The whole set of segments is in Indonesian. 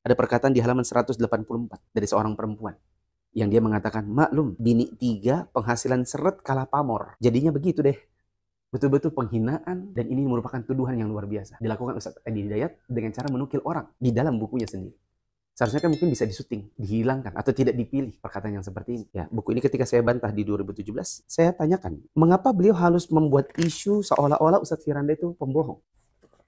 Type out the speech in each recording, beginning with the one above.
Ada perkataan di halaman 184 dari seorang perempuan yang dia mengatakan, maklum, bini 3 penghasilan seret kalah pamor. Jadinya begitu deh. Betul-betul penghinaan, dan ini merupakan tuduhan yang luar biasa. Dilakukan Ustaz Adi Hidayat dengan cara menukil orang di dalam bukunya sendiri. Seharusnya kan mungkin bisa disuting, dihilangkan, atau tidak dipilih perkataan yang seperti ini. Ya, buku ini ketika saya bantah di 2017, saya tanyakan, mengapa beliau harus membuat isu seolah-olah Ustadz Firanda itu pembohong?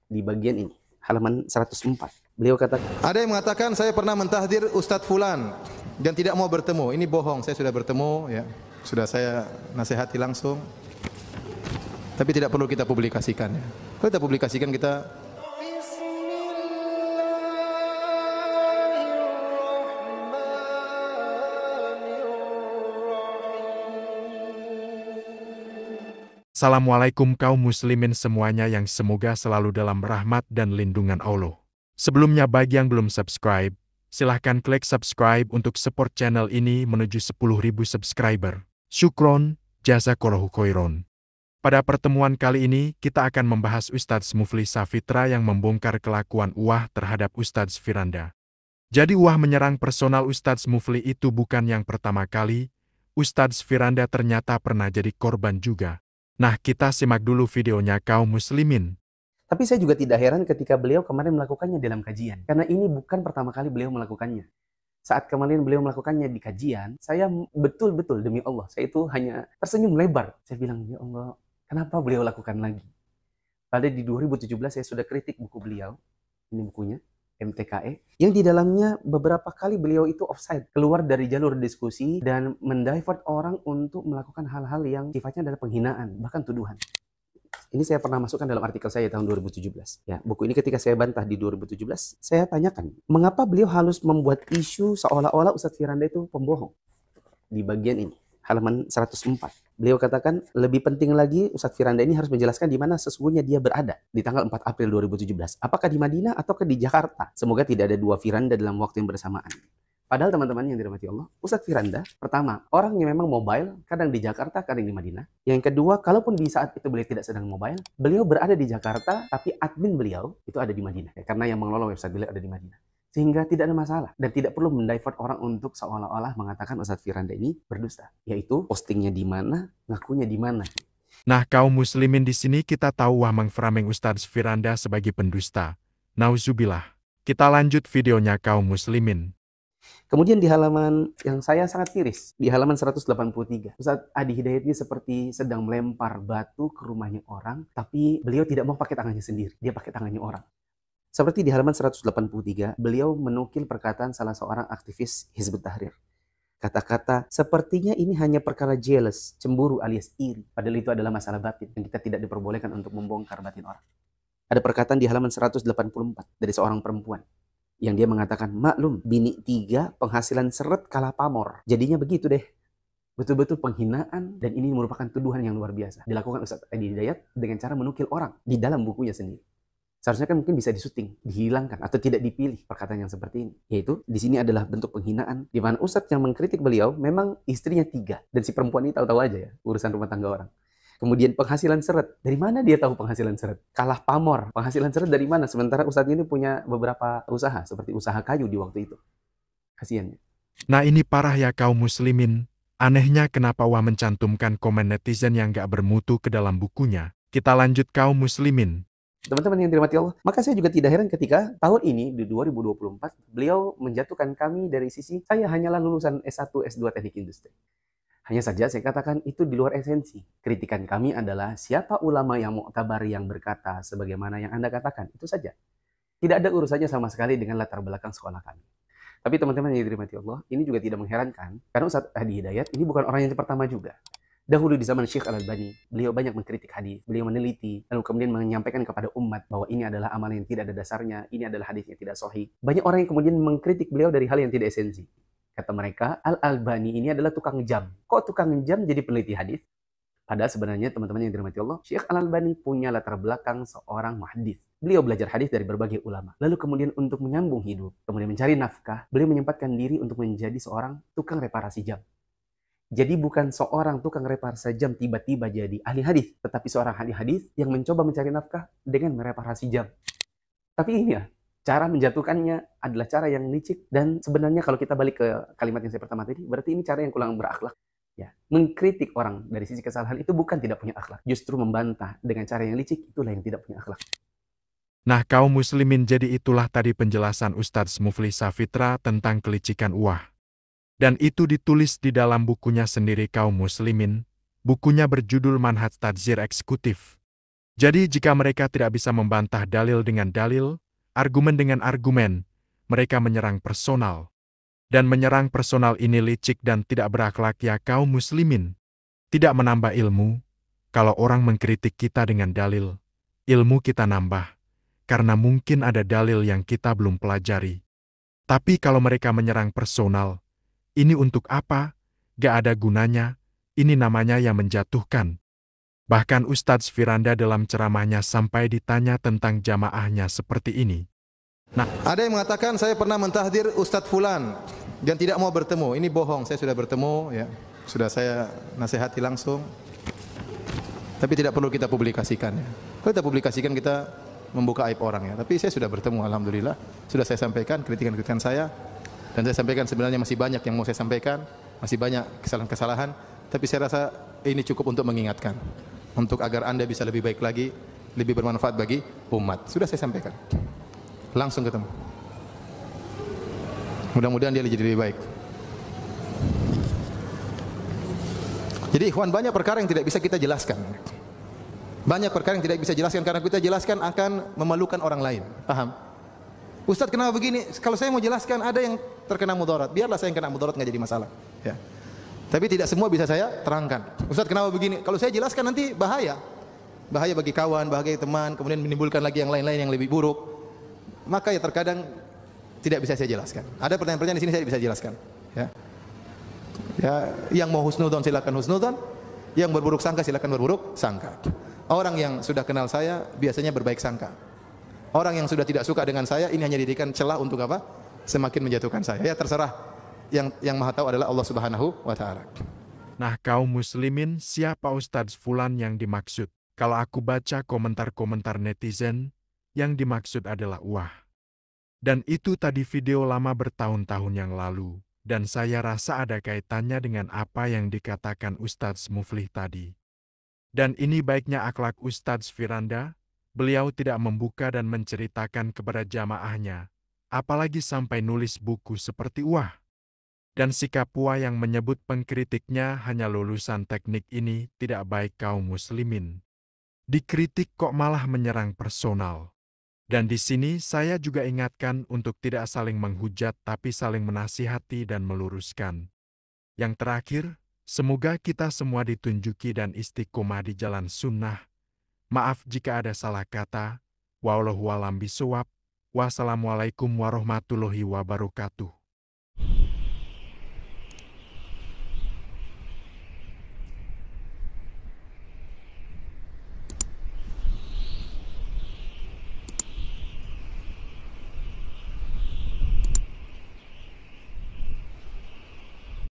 Di bagian ini, halaman 104. Beliau katakan, ada yang mengatakan saya pernah mentahdir Ustadz Fulan dan tidak mau bertemu. Ini bohong, saya sudah bertemu, ya, sudah saya nasihati langsung. Tapi tidak perlu kita publikasikan, ya. Kalau kita publikasikan kita Assalamualaikum kaum muslimin semuanya yang semoga selalu dalam rahmat dan lindungan Allah. Sebelumnya bagi yang belum subscribe, silahkan klik subscribe untuk support channel ini menuju 10.000 subscriber. Syukron, jazakallahu khairon. Pada pertemuan kali ini, kita akan membahas Ustadz Mufli Safitra yang membongkar kelakuan Uwah terhadap Ustadz Firanda. Jadi Uwah menyerang personal Ustadz Mufli itu bukan yang pertama kali, Ustadz Firanda ternyata pernah jadi korban juga. Nah, kita simak dulu videonya kaum muslimin. tapi saya juga tidak heran ketika beliau kemarin melakukannya dalam kajian. Karena ini bukan pertama kali beliau melakukannya. Saat kemarin beliau melakukannya di kajian, saya betul-betul demi Allah, saya itu hanya tersenyum lebar. Saya bilang, ya Allah, kenapa beliau lakukan lagi? Pada di 2017 saya sudah kritik buku beliau, ini bukunya, MTKE, yang di dalamnya beberapa kali beliau itu offside, keluar dari jalur diskusi dan mendivert orang untuk melakukan hal-hal yang sifatnya adalah penghinaan, bahkan tuduhan. Ini saya pernah masukkan dalam artikel saya tahun 2017. Ya, buku ini ketika saya bantah di 2017, saya tanyakan, mengapa beliau harus membuat isu seolah-olah Ustadz Firanda itu pembohong? Di bagian ini, halaman 104. Beliau katakan, lebih penting lagi Ustadz Firanda ini harus menjelaskan di mana sesungguhnya dia berada di tanggal 4 April 2017. Apakah di Madinah ataukah di Jakarta? Semoga tidak ada dua Firanda dalam waktu yang bersamaan. Padahal teman-teman yang dirahmati Allah, Ustadz Firanda, pertama, orangnya memang mobile, kadang di Jakarta, kadang di Madinah. Yang kedua, kalaupun di saat itu beliau tidak sedang mobile, beliau berada di Jakarta, tapi admin beliau itu ada di Madinah. Ya, karena yang mengelola website beliau ada di Madinah. Sehingga tidak ada masalah dan tidak perlu mendivert orang untuk seolah-olah mengatakan Ustadz Firanda ini berdusta, yaitu postingnya di mana, ngakunya di mana. Nah, kaum muslimin di sini kita tahu Uwah mengframing Ustadz Firanda sebagai pendusta. Nauzubillah. Kita lanjut videonya kaum muslimin. Kemudian di halaman yang saya sangat tiris, di halaman 183, Ustadz Adi Hidayat ini seperti sedang melempar batu ke rumahnya orang, tapi beliau tidak mau pakai tangannya sendiri, dia pakai tangannya orang. Seperti di halaman 183, beliau menukil perkataan salah seorang aktivis Hizbut Tahrir. Kata-kata, sepertinya ini hanya perkara jealous, cemburu alias iri. Padahal itu adalah masalah batin, yang kita tidak diperbolehkan untuk membongkar batin orang. Ada perkataan di halaman 184 dari seorang perempuan yang dia mengatakan, maklum, bini 3 penghasilan seret kalah pamor. Jadinya begitu deh. Betul-betul penghinaan, dan ini merupakan tuduhan yang luar biasa. Dilakukan Ustadz Adi Hidayat dengan cara menukil orang di dalam bukunya sendiri. Seharusnya kan mungkin bisa disuting, dihilangkan, atau tidak dipilih perkataan yang seperti ini. Yaitu, di sini adalah bentuk penghinaan, di mana Ustadz yang mengkritik beliau memang istrinya 3. Dan si perempuan ini tahu-tahu aja ya, urusan rumah tangga orang. Kemudian penghasilan seret. Dari mana dia tahu penghasilan seret? Kalah pamor. Penghasilan seret dari mana? Sementara Ustadz ini punya beberapa usaha, seperti usaha kayu di waktu itu. Kasiannya. Nah, ini parah ya kaum muslimin. Anehnya kenapa Uwah mencantumkan komen netizen yang gak bermutu ke dalam bukunya. Kita lanjut kaum muslimin. Teman-teman yang dirahmati Allah, maka saya juga tidak heran ketika tahun ini, di 2024, beliau menjatuhkan kami dari sisi, saya hanyalah lulusan S1, S2 Teknik Industri. Hanya saja saya katakan itu di luar esensi. Kritikan kami adalah siapa ulama yang mu'tabar yang berkata sebagaimana yang Anda katakan, itu saja. Tidak ada urusannya sama sekali dengan latar belakang sekolah kami. Tapi teman-teman yang dirahmati Allah, ini juga tidak mengherankan, karena Ustadz Adi Hidayat ini bukan orang yang pertama juga. Dahulu di zaman Syekh Al-Albani, beliau banyak mengkritik hadis, beliau meneliti, lalu kemudian menyampaikan kepada umat bahwa ini adalah amalan yang tidak ada dasarnya, ini adalah hadis yang tidak sahih. Banyak orang yang kemudian mengkritik beliau dari hal yang tidak esensi. Kata mereka, Al-Albani ini adalah tukang jam. Kok tukang jam jadi peneliti hadis? Padahal sebenarnya teman-teman yang dirahmati Allah, Syekh Al-Albani punya latar belakang seorang muhaddits. Beliau belajar hadis dari berbagai ulama. Lalu kemudian untuk menyambung hidup, kemudian mencari nafkah, beliau menyempatkan diri untuk menjadi seorang tukang reparasi jam. Jadi bukan seorang tukang reparasi jam tiba-tiba jadi ahli hadis, tetapi seorang ahli hadis yang mencoba mencari nafkah dengan mereparasi jam. Tapi ini ya, Cara menjatuhkannya adalah cara yang licik, dan sebenarnya kalau kita balik ke kalimat yang saya pertama tadi, berarti ini cara yang kurang berakhlak. Ya, mengkritik orang dari sisi kesalahan itu bukan tidak punya akhlak. Justru membantah dengan cara yang licik, itulah yang tidak punya akhlak. Nah kaum muslimin, jadi itulah tadi penjelasan Ustadz Mufli Safitra tentang kelicikan uwah. Dan itu ditulis di dalam bukunya sendiri kaum muslimin. Bukunya berjudul Manhaj Tadzkir Eksekutif. Jadi jika mereka tidak bisa membantah dalil dengan dalil, argumen dengan argumen, mereka menyerang personal. Dan menyerang personal ini licik dan tidak berakhlak ya kaum muslimin. Tidak menambah ilmu. Kalau orang mengkritik kita dengan dalil, ilmu kita nambah. Karena mungkin ada dalil yang kita belum pelajari. Tapi kalau mereka menyerang personal, ini untuk apa? Gak ada gunanya, ini namanya yang menjatuhkan. Bahkan Ustadz Firanda dalam ceramahnya sampai ditanya tentang jamaahnya seperti ini. Ada yang mengatakan saya pernah mentahdir Ustadz Fulan dan tidak mau bertemu. Ini bohong, saya sudah bertemu, ya. Sudah saya nasihati langsung. Tapi tidak perlu kita publikasikan. Ya. Kalau kita publikasikan kita membuka aib orang, ya. Tapi saya sudah bertemu, alhamdulillah. Sudah saya sampaikan kritikan-kritikan saya, dan saya sampaikan sebenarnya masih banyak yang mau saya sampaikan, masih banyak kesalahan-kesalahan. Tapi saya rasa ini cukup untuk mengingatkan, untuk agar Anda bisa lebih baik lagi, lebih bermanfaat bagi umat. Sudah saya sampaikan. Langsung ketemu. Mudah-mudahan dia jadi lebih baik. Jadi ikhwan, banyak perkara yang tidak bisa kita jelaskan. Banyak perkara yang tidak bisa jelaskan karena kita jelaskan akan memalukan orang lain. Paham? Ustadz kenapa begini? Kalau saya mau jelaskan ada yang terkena mudarat, biarlah saya yang kena mudarat, nggak jadi masalah. Ya. Tapi tidak semua bisa saya terangkan. Ustadz kenapa begini? Kalau saya jelaskan nanti bahaya. Bahaya bagi kawan, bahaya bagi teman, kemudian menimbulkan lagi yang lain-lain yang lebih buruk. Maka ya terkadang tidak bisa saya jelaskan. Ada pertanyaan-pertanyaan di sini saya bisa jelaskan. Ya. Ya, yang mau husnudzon silakan husnudzon, yang berburuk sangka silakan berburuk sangka. Orang yang sudah kenal saya biasanya berbaik sangka. Orang yang sudah tidak suka dengan saya ini hanya dijadikan celah untuk apa? Semakin menjatuhkan saya. Ya terserah. Yang Maha tahu adalah Allah Subhanahu wa taala. Nah kaum muslimin, siapa Ustadz Fulan yang dimaksud? Kalau aku baca komentar-komentar netizen, yang dimaksud adalah uwah. Dan itu tadi video lama bertahun-tahun yang lalu. Dan saya rasa ada kaitannya dengan apa yang dikatakan Ustadz Mufli tadi. Dan ini baiknya akhlak Ustadz Firanda, beliau tidak membuka dan menceritakan kepada jamaahnya, apalagi sampai nulis buku seperti uwah. Dan sikap uwah yang menyebut pengkritiknya hanya lulusan teknik ini tidak baik kaum muslimin. Dikritik kok malah menyerang personal. Dan di sini saya juga ingatkan untuk tidak saling menghujat tapi saling menasihati dan meluruskan. Yang terakhir, semoga kita semua ditunjuki dan istiqomah di jalan sunnah. Maaf jika ada salah kata. Wallahu a'lam bishawab. Wassalamualaikum warahmatullahi wabarakatuh.